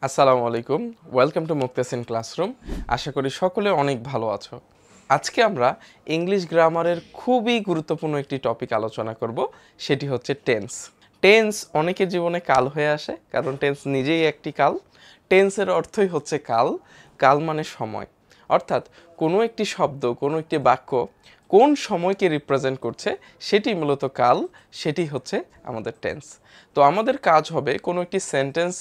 আসসালামু আলাইকুম, welcome to Muktasin classroom. আশা করি সকলে অনেক ভালো আছো। আজকে আমরা ইংলিশ গ্রামারের খুবই গুরুত্বপূর্ণ একটি টপিক আলোচনা করব, সেটি হচ্ছে টেন্স। টেন্স অনেকের জীবনে কাল হয়ে আসে, কারণ টেন্স নিজেই একটি কাল। টেন্সের অর্থই হচ্ছে কাল। কাল মানে সময়, অর্থাৎ কোনো একটি শব্দ, কোনো একটি বাক্য কোন সময়কে রিপ্রেজেন্ট করছে সেটি মূলত কাল, সেটি হচ্ছে আমাদের টেন্স। তো আমাদের কাজ হবে কোনো একটি সেন্টেন্স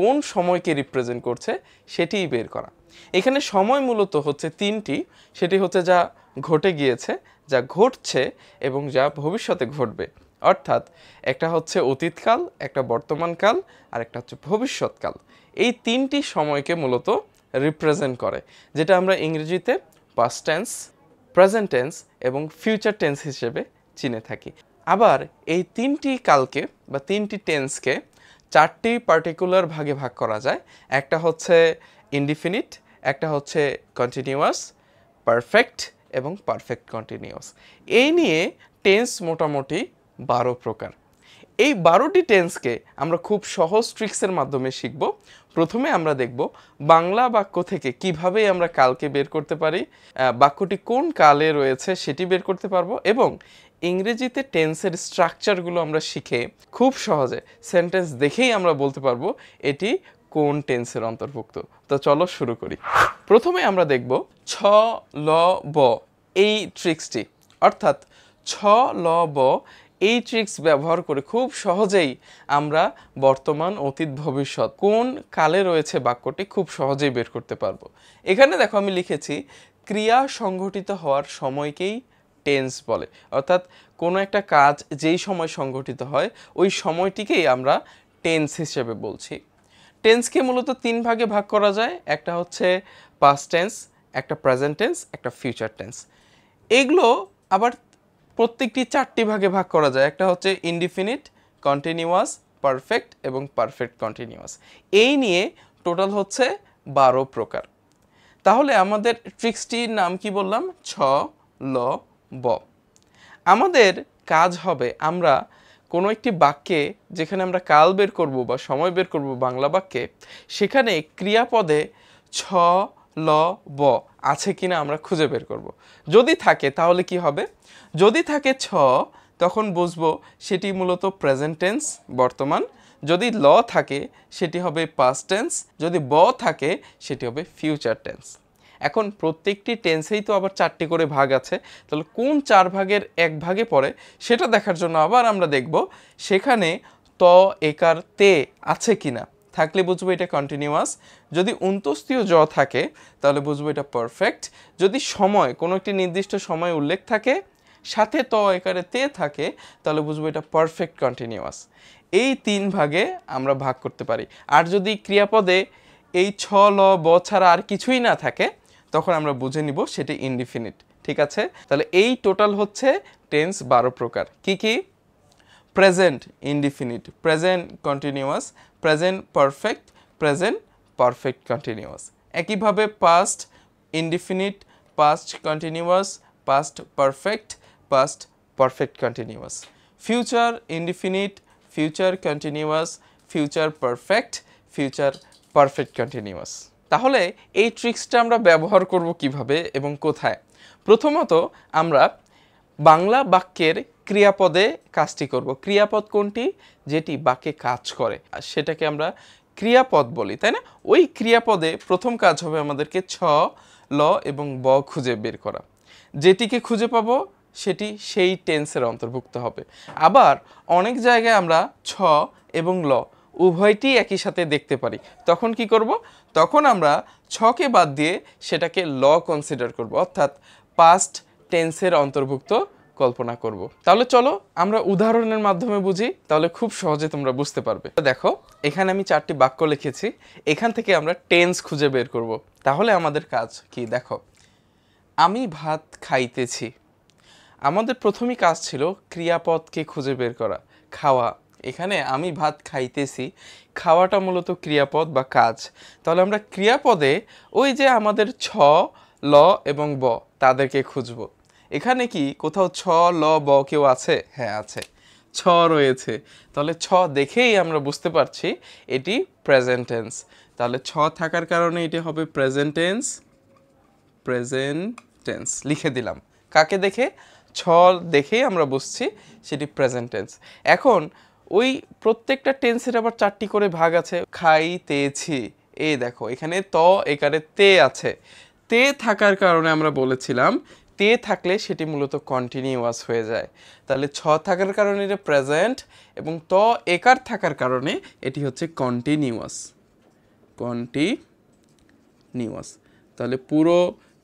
কোন সময়কে রিপ্রেজেন্ট করছে সেটিই বের করা। এখানে সময় মূলত হচ্ছে তিনটি, সেটি হচ্ছে যা ঘটে গিয়েছে, যা ঘটছে এবং যা ভবিষ্যতে ঘটবে। অর্থাৎ একটা হচ্ছে অতীতকাল, একটা বর্তমানকাল, আর একটা হচ্ছে ভবিষ্যৎকাল। এই তিনটি সময়কে মূলত রিপ্রেজেন্ট করে, যেটা আমরা ইংরেজিতে পাস্ট টেন্স, প্রেজেন্ট টেন্স এবং ফিউচার টেন্স হিসেবে চিনে থাকি। আবার এই তিনটি কালকে বা তিনটি টেন্সকে চারটি পার্টিকুলার ভাগে ভাগ করা যায়। একটা হচ্ছে ইনডিফিনিট, একটা হচ্ছে কন্টিনিউয়াস, পারফেক্ট এবং পারফেক্ট কন্টিনিউয়াস। এই নিয়ে টেন্স মোটামুটি 12 প্রকার। এই 12টি টেন্সকে আমরা খুব সহজ ট্রিক্সের মাধ্যমে শিখব। প্রথমে আমরা দেখব বাংলা বাক্য থেকে কিভাবে আমরা কালকে বের করতে পারি, বাক্যটি কোন কালে রয়েছে সেটি বের করতে পারবো, এবং ইংরেজিতে টেন্সের স্ট্রাকচারগুলো আমরা শিখে খুব সহজে সেন্টেন্স দেখেই আমরা বলতে পারবো এটি কোন টেন্সের অন্তর্ভুক্ত। তো চলো শুরু করি। প্রথমে আমরা দেখব ছ ল ব এই ট্রিক্সটি, অর্থাৎ ছ ল ব এই ট্রিক্স ব্যবহার করে খুব সহজেই আমরা বর্তমান, অতীত, ভবিষ্যৎ কোন কালে রয়েছে বাক্যটি খুব সহজেই বের করতে পারবো। এখানে দেখো আমি লিখেছি ক্রিয়া সংঘটিত হওয়ার সময়কেই টেন্স বলে, অর্থাৎ কোনো একটা কাজ যেই সময় সংঘটিত হয় ওই সময়টিকেই আমরা টেন্স হিসেবে বলছি। টেন্সকে মূলত তিন ভাগে ভাগ করা যায়, একটা হচ্ছে পাস্ট টেন্স, একটা প্রেজেন্ট টেন্স, একটা ফিউচার টেন্স। এগুলো আবার প্রত্যেকটি চারটি ভাগে ভাগ করা যায়, একটা হচ্ছে ইনডিফিনিট, কন্টিনিউয়াস, পারফেক্ট এবং পারফেক্ট কন্টিনিউয়াস। এই নিয়ে টোটাল হচ্ছে 12 প্রকার। তাহলে আমাদের ট্রিক্সটির নাম কি বললাম? ছ ল ব। আমাদের কাজ হবে আমরা কোনো একটি বাক্যে যেখানে আমরা কাল বের করব বা সময় বের করব বাংলা বাক্যে, সেখানে ক্রিয়াপদে ছ ল ব আছে কিনা আমরা খুঁজে বের করব। যদি থাকে তাহলে কি হবে? যদি থাকে ছ, তখন বুঝবো সেটি মূলত প্রেজেন্ট টেন্স বর্তমান। যদি ল থাকে সেটি হবে পাস্ট টেন্স, যদি ব থাকে সেটি হবে ফিউচার টেন্স। এখন প্রত্যেকটি টেন্সেই তো আবার চারটি করে ভাগ আছে, তাহলে কোন চার ভাগের এক ভাগে পড়ে সেটা দেখার জন্য আবার আমরা দেখব সেখানে ত একার তে আছে কিনা। থাকলে বুঝবো এটা কন্টিনিউয়াস। যদি অন্তস্তীয় জ থাকে তাহলে বুঝবো এটা পারফেক্ট। যদি সময়, কোনো একটি নির্দিষ্ট সময় উল্লেখ থাকে, সাথে ত একারে তে থাকে, তাহলে বুঝবো এটা পারফেক্ট কন্টিনিউয়াস। এই তিন ভাগে আমরা ভাগ করতে পারি। আর যদি ক্রিয়াপদে এই ছ ল ব ছাড়া আর কিছুই না থাকে, তখন আমরা বুঝে নিব সেটি ইনডিফিনিট। ঠিক আছে, তাহলে এই টোটাল হচ্ছে টেন্স 12 প্রকার। কি কি? Present indefinite, present continuous, present perfect, present perfect continuous. একইভাবে past indefinite, past continuous, past perfect, past perfect continuous. Future indefinite, future continuous, future perfect, future perfect continuous. তাহলে এই ট্রিক্সটা আমরা ব্যবহার করব কিভাবে এবং কোথায়? প্রথমত আমরা বাংলা বাক্যের ক্রিয়াপদে কাজটি করব। ক্রিয়াপদ কোনটি? যেটি বাক্যে কাজ করে, আর সেটাকে আমরা ক্রিয়াপদ বলি, তাই না? ওই ক্রিয়াপদে প্রথম কাজ হবে আমাদেরকে ছ ল এবং ব খুঁজে বের করা। যেটিকে খুঁজে পাবো সেটি সেই টেন্সের অন্তর্ভুক্ত হবে। আবার অনেক জায়গায় আমরা ছ এবং ল উভয়টি একই সাথে দেখতে পারি, তখন কি করব? তখন আমরা ছকে বাদ দিয়ে সেটাকে ল কনসিডার করব, অর্থাৎ পাস্ট টেন্সের অন্তর্ভুক্ত কল্পনা করব। তাহলে চলো আমরা উদাহরণের মাধ্যমে বুঝি, তাহলে খুব সহজে তোমরা বুঝতে পারবে। দেখো এখানে আমি চারটি বাক্য লিখেছি, এখান থেকে আমরা টেন্স খুঁজে বের করব। তাহলে আমাদের কাজ কি? দেখো, আমি ভাত খাইতেছি। আমাদের প্রথমেই কাজ ছিল ক্রিয়াপদকে খুঁজে বের করা, খাওয়া। এখানে আমি ভাত খাইতেছি, খাওয়াটা মূলত ক্রিয়াপদ বা কাজ। তাহলে আমরা ক্রিয়াপদে ওই যে আমাদের ছ ল এবং ব তাদেরকে খুঁজব। এখানে কি কোথাও ছ ল ব কেউ আছে? হ্যাঁ আছে, ছ রয়েছে। তাহলে ছ দেখেই আমরা বুঝতে পারছি এটি প্রেজেন্ট টেন্স। তাহলে ছ থাকার কারণে এটি হবে প্রেজেন্ট টেন্স, প্রেজেন্ট টেন্স লিখে দিলাম। কাকে দেখে? ছ দেখেই আমরা বুঝছি সেটি প্রেজেন্ট টেন্স। এখন ওই প্রত্যেকটা টেন্সের আবার 4টি করে ভাগ আছে। খাইতেছি, এই দেখো এখানে ত এখানে তে আছে। তে থাকার কারণে আমরা বলেছিলাম তে থাকলে সেটি মূলত কন্টিনিউয়াস হয়ে যায়। তাহলে ছ থাকার কারণে এটা প্রেজেন্ট এবং ত একার থাকার কারণে এটি হচ্ছে কন্টিনিউয়াস, কন্টিনিউয়াস। তাহলে পুরো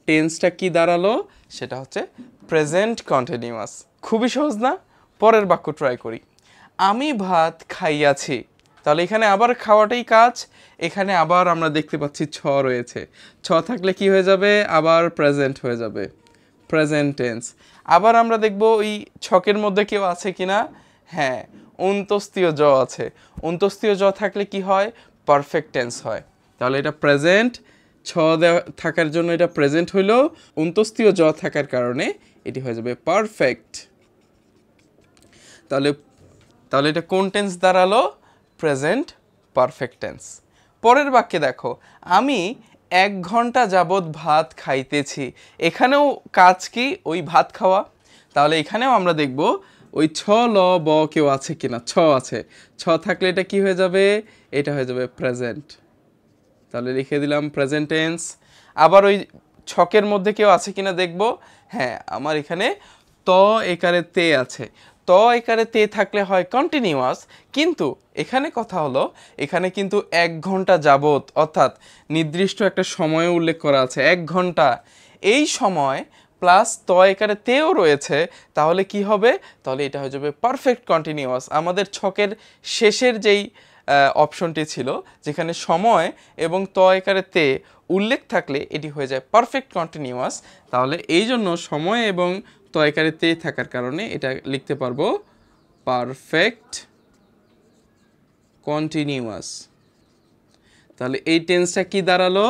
টেন্সটা কি দাঁড়ালো? সেটা হচ্ছে প্রেজেন্ট কন্টিনিউয়াস। খুবই সহজ না? পরের বাক্য ট্রাই করি। আমি ভাত খাইয়াছি। তাহলে এখানে আবার খাওয়াটাই কাজ, এখানে আবার আমরা দেখতে পাচ্ছি ছ রয়েছে। ছ থাকলে কি হয়ে যাবে? আবার প্রেজেন্ট হয়ে যাবে, প্রেজেন্ট টেন্স। আবার আমরা দেখব ওই ছকের মধ্যে কেউ আছে কিনা। হ্যাঁ, অন্তস্তীয় জ আছে। অন্তস্তীয় জ থাকলে কি হয়? পারফেক্ট টেন্স হয়। তাহলে এটা প্রেজেন্ট, ছ থাকার জন্য এটা প্রেজেন্ট হইল, অন্তস্তীয় জ থাকার কারণে এটি হয়ে যাবে পারফেক্ট। তাহলে এটা কোন টেন্স দাঁড়ালো? Present perfect tense. পরের বাক্যে দেখো, আমি 1 ঘন্টা যাবৎ ভাত খাইতেছি। এখানেও কাজ কি? ওই ভাত খাওয়া। তাহলে এখানেও আমরা দেখব ওই ছ ল ব কেউ আছে কিনা। ছ আছে, ছ থাকলে এটা কি হয়ে যাবে? এটা হয়ে যাবে প্রেজেন্ট। তাহলে লিখে দিলাম প্রেজেন্ট টেন্স। আবার ওই ছকের মধ্যে কেউ আছে কিনা দেখব। হ্যাঁ, আমার এখানে ত একারে তে আছে। ত একারে তে থাকলে হয় কন্টিনিউয়াস, কিন্তু এখানে কথা হলো এখানে কিন্তু 1 ঘন্টা যাবত, অর্থাৎ নির্দিষ্ট একটা সময় উল্লেখ করা আছে 1 ঘন্টা। এই সময় প্লাস ত একারে তেও রয়েছে, তাহলে কি হবে? তাহলে এটা হয়ে যাবে পারফেক্ট কন্টিনিউয়াস। আমাদের ছকের শেষের যেই অপশনটি ছিল যেখানে সময় এবং ত একারে তে উল্লেখ থাকলে এটি হয়ে যায় পারফেক্ট কন্টিনিউয়াস। তাহলে এই জন্য সময় এবং ত একারে তে থাকার কারণে এটা লিখতে পারবো পারফেক্ট কন্টিনিউয়াস। তাহলে এই টেন্সটা কি দাঁড়ালো?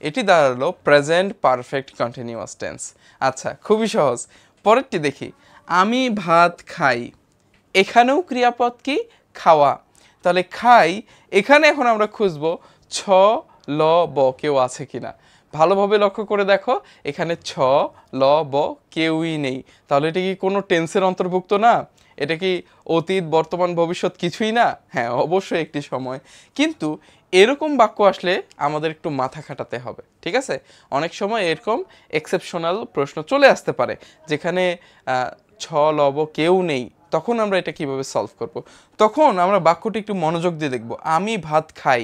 এটি দাঁড়ালো প্রেজেন্ট পারফেক্ট কন্টিনিউয়াস টেন্স। আচ্ছা, খুবই সহজ। পরেরটি দেখি, আমি ভাত খাই। এখানেও ক্রিয়াপদ কি? খাওয়া। তাহলে খাই, এখানে এখন আমরা খুঁজবো ছ ল ব কেউ আছে কিনা। ভালোভাবে লক্ষ্য করে দেখো, এখানে ছ ল ব কেউই নেই। তাহলে এটা কি কোনো টেন্সের অন্তর্ভুক্ত না? এটা কি অতীত, বর্তমান, ভবিষ্যৎ কিছুই না? হ্যাঁ, অবশ্যই একটি সময়। কিন্তু এরকম বাক্য আসলে আমাদের একটু মাথা খাটাতে হবে, ঠিক আছে? অনেক সময় এরকম এক্সেপশনাল প্রশ্ন চলে আসতে পারে যেখানে ছ ল ব কেউ নেই। তখন আমরা এটা কিভাবে সলভ করব? তখন আমরা বাক্যটি একটু মনোযোগ দিয়ে দেখব। আমি ভাত খাই,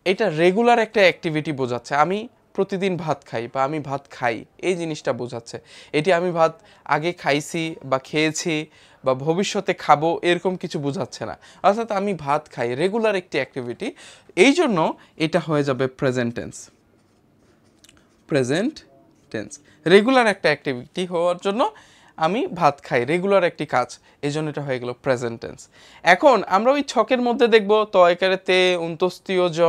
এটা রেগুলার একটা অ্যাক্টিভিটি বোঝাচ্ছে। আমি প্রতিদিন ভাত খাই বা আমি ভাত খাই, এই জিনিসটা বোঝাচ্ছে। এটি আমি ভাত আগে খাইছি বা খেয়েছি বা ভবিষ্যতে খাবো এরকম কিছু বোঝাচ্ছে না। অর্থাৎ আমি ভাত খাই রেগুলার একটি অ্যাক্টিভিটি, এই জন্য এটা হয়ে যাবে present tense. Present tense regular একটা অ্যাক্টিভিটি হওয়ার জন্য আমি ভাত খাই, রেগুলার একটি কাজ, এই জন্য এটা হয়ে গেল প্রেজেন্ট টেন্স। এখন আমরা ওই ছকের মধ্যে দেখব ত একারে তে, অন্তস্তীয় জ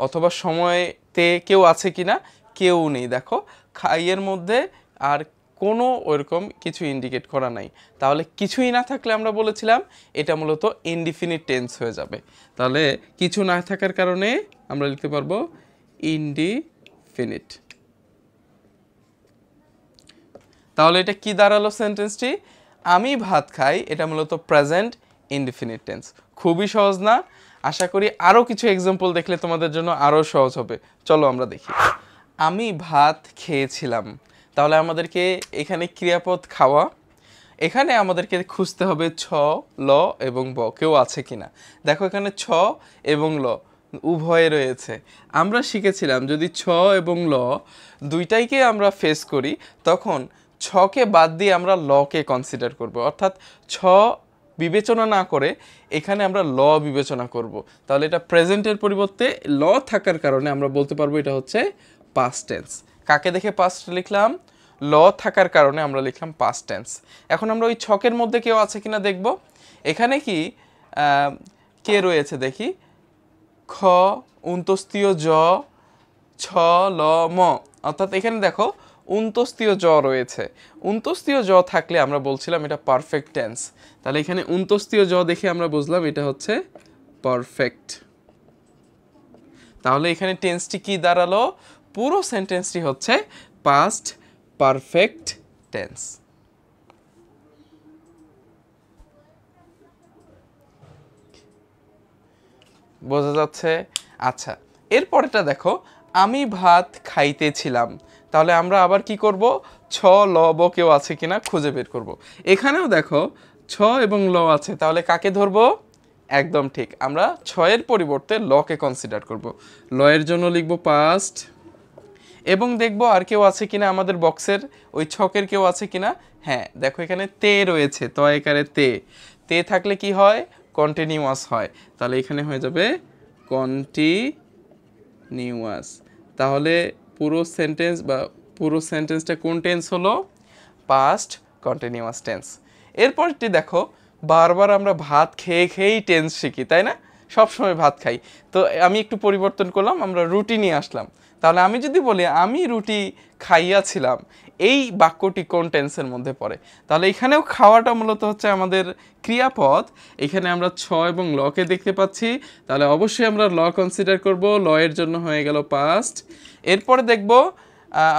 অথবা সময় তে কেউ আছে কিনা। কেউ নেই। দেখো খাইয়ের মধ্যে আর কোনো ওইরকম কিছু ইন্ডিকেট করা নাই। তাহলে কিছুই না থাকলে আমরা বলেছিলাম এটা মূলত ইনডিফিনিট টেন্স হয়ে যাবে। তাহলে কিছু না থাকার কারণে আমরা লিখতে পারবো ইনডিফিনিট। তাহলে এটা কি দাঁড়ালো সেন্টেন্সটি? আমি ভাত খাই, এটা মূলত প্রেজেন্ট ইনডিফিনিট টেন্স। খুবই সহজ না? আশা করি আরও কিছু এক্সাম্পল দেখলে তোমাদের জন্য আরও সহজ হবে। চলো আমরা দেখি। আমি ভাত খেয়েছিলাম। তাহলে আমাদেরকে এখানে ক্রিয়াপদ খাওয়া, এখানে আমাদেরকে খুঁজতে হবে ছ ল এবং ব কেউ আছে কিনা। দেখো এখানে ছ এবং ল উভয়ে রয়েছে। আমরা শিখেছিলাম যদি ছ এবং ল দুইটাইকে আমরা ফেস করি তখন ছকে বাদ দিয়ে আমরা লকে কনসিডার করব। অর্থাৎ ছ বিবেচনা না করে এখানে আমরা ল বিবেচনা করব। তাহলে এটা প্রেজেন্টের পরিবর্তে ল থাকার কারণে আমরা বলতে পারবো এটা হচ্ছে পাস্ট টেন্স। কাকে দেখে পাস্ট লিখলাম? ল থাকার কারণে আমরা লিখলাম পাস্ট টেন্স। এখন আমরা ওই ছকের মধ্যে কেউ আছে কিনা দেখব। এখানে কি কে রয়েছে দেখি। খ অন্তস্তীয় জ ছ ল ম, অর্থাৎ এখানে দেখো অন্তস্তীয় জ রয়েছে। অন্তস্তীয় জ থাকলে আমরা বলছিলাম এটা পারফেক্ট টেন্স। তাহলে এখানে অন্তস্তীয় জ দেখে আমরা বুঝলাম এটা হচ্ছে পারফেক্ট। তাহলে এখানে টেন্সটি কি দাঁড়ালো? পুরো সেন্টেন্সটি হচ্ছে পাস্ট পারফেক্ট টেন্স। বোঝা যাচ্ছে? আচ্ছা, এরপরেটা দেখো, আমি ভাত খাইতেছিলাম। তাহলে আমরা আবার কি করব? ছ ল ব কেউ আছে কিনা খুঁজে বের করব। এখানেও দেখো ছ এবং ল আছে, তাহলে কাকে ধরবো? একদম ঠিক, আমরা ছয়ের পরিবর্তে লকে কনসিডার করব। ল এর জন্য লিখব পাস্ট, এবং দেখব আর কেউ আছে কিনা আমাদের বক্সের ওই ছকের কেউ আছে কিনা। হ্যাঁ, দেখো এখানে তে রয়েছে, ত একারে তে। তে থাকলে কি হয়? কন্টিনিউয়াস হয়। তাহলে এখানে হয়ে যাবে কন্টিনিউয়াস। তাহলে পুরো সেন্টেন্স বা পুরো সেন্টেন্সটা কোন টেন্স হলো? Past continuous tense. এরপরটি দেখো, বারবার আমরা ভাত খেয়ে খেয়েই টেন্স শিখি, তাই না? সব সময় ভাত খাই। তো আমি একটু পরিবর্তন করলাম, আমরা রুটি নিয়ে আসলাম। তাহলে আমি যদি বলি আমি রুটি খাইয়াছিলাম, এই বাক্যটি কোন টেন্সের মধ্যে পড়ে? তাহলে এখানেও খাওয়াটা মূলত হচ্ছে আমাদের ক্রিয়াপদ। এখানে আমরা ছ এবং লকে দেখতে পাচ্ছি, তাহলে অবশ্যই আমরা ল কনসিডার করব। ল এর জন্য হয়ে গেল পাস্ট। এরপরে দেখব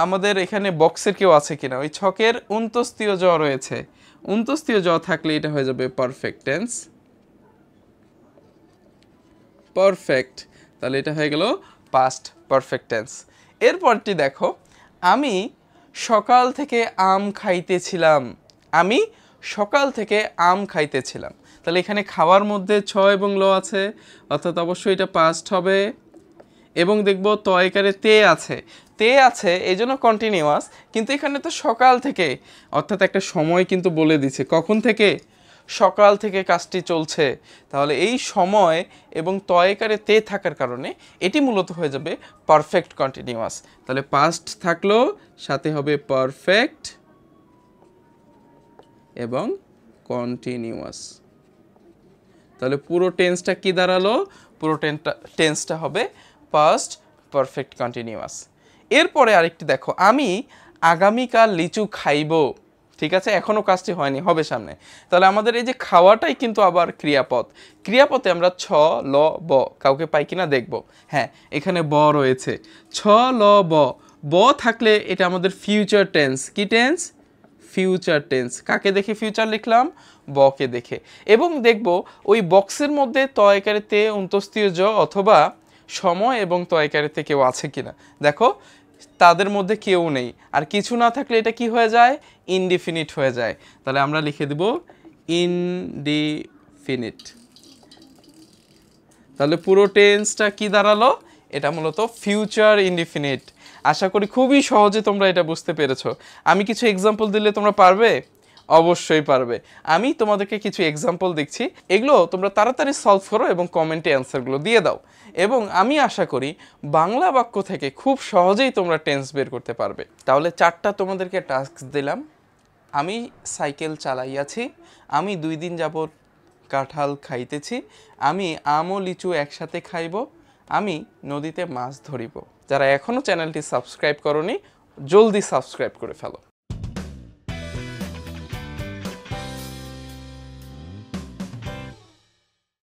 আমাদের এখানে বক্সের কেউ আছে কিনা। ওই ছকের উন্তস্তীয় জ রয়েছে, উন্তস্তীয় জ থাকলে এটা হয়ে যাবে পারফেক্ট টেন্স। পারফেক্ট, তাহলে এটা হয়ে গেল পাস্ট পারফেক্ট টেন্স। এরপরটি দেখো, আমি সকাল থেকে আম খাইতেছিলাম। আমি সকাল থেকে আম খাইতেছিলাম। তাহলে এখানে খাওয়ার মধ্যে ছ এবং ল আছে, অর্থাৎ অবশ্যই এটা পাস্ট হবে। এবং দেখব ত একারে তে আছে, তে আছে এই জন্য কন্টিনিউয়াস, কিন্তু এখানে তো সকাল থেকে, অর্থাৎ একটা সময় কিন্তু বলে দিচ্ছে কখন থেকে, সকাল থেকে কাজটি চলছে। তাহলে এই সময় এবং ত একারে তে থাকার কারণে এটি মূলত হয়ে যাবে পারফেক্ট কন্টিনিউয়াস। তাহলে পাস্ট থাকলো, সাথে হবে পারফেক্ট এবং কন্টিনিউয়াস। তাহলে পুরো টেন্সটা কি দাঁড়ালো? পুরো টেন্সটা হবে পাস্ট পারফেক্ট কন্টিনিউয়াস। এরপরে আরেকটি দেখো, আমি আগামীকাল লিচু খাইব। ঠিক আছে, এখনও কাজটি হয়নি, হবে সামনে। তাহলে আমাদের এই যে খাওয়াটাই কিন্তু আবার ক্রিয়াপদ। ক্রিয়াপদে আমরা ছ ল ব কাউকে পাই কিনা দেখব। হ্যাঁ, এখানে ব রয়েছে, ছ ল ব। ব থাকলে এটা আমাদের ফিউচার টেন্স। কি টেন্স? Future tense. কাকে দেখে ফিউচার লিখলাম? বকে দেখে। এবং দেখব ওই বক্সের মধ্যে ত একারে তে উন্তস্তীয় জ অথবা সময় এবং ত একারে তে কেউ আছে কিনা। দেখো তাদের মধ্যে কেউ নেই, আর কিছু না থাকলে এটা কি হয়ে যায়? ইনডিফিনিট হয়ে যায়। তাহলে আমরা লিখে দেব ইনডিফিনিট। তাহলে পুরো টেন্সটা কি দাঁড়ালো? এটা মূলত ফিউচার ইনডিফিনিট। আশা করি খুবই সহজে তোমরা এটা বুঝতে পেরেছো। আমি কিছু এক্সাম্পল দিলে তোমরা পারবে? অবশ্যই পারবে। আমি তোমাদেরকে কিছু এক্সাম্পল দিচ্ছি, এগুলো তোমরা তাড়াতাড়ি সলভ করো এবং কমেন্টে অ্যান্সারগুলো দিয়ে দাও। এবং আমি আশা করি বাংলা বাক্য থেকে খুব সহজেই তোমরা টেন্স বের করতে পারবে। তাহলে 4টা তোমাদেরকে টাস্ক দিলাম। আমি সাইকেল চালাইয়াছি, আমি 2 দিন যাবত কাঁঠাল খাইতেছি, আমি আম ও লিচু একসাথে খাইব, আমি নদীতে মাছ ধরিব। যারা এখনও চ্যানেলটি সাবস্ক্রাইব করনি, জলদি সাবস্ক্রাইব করে ফেলো।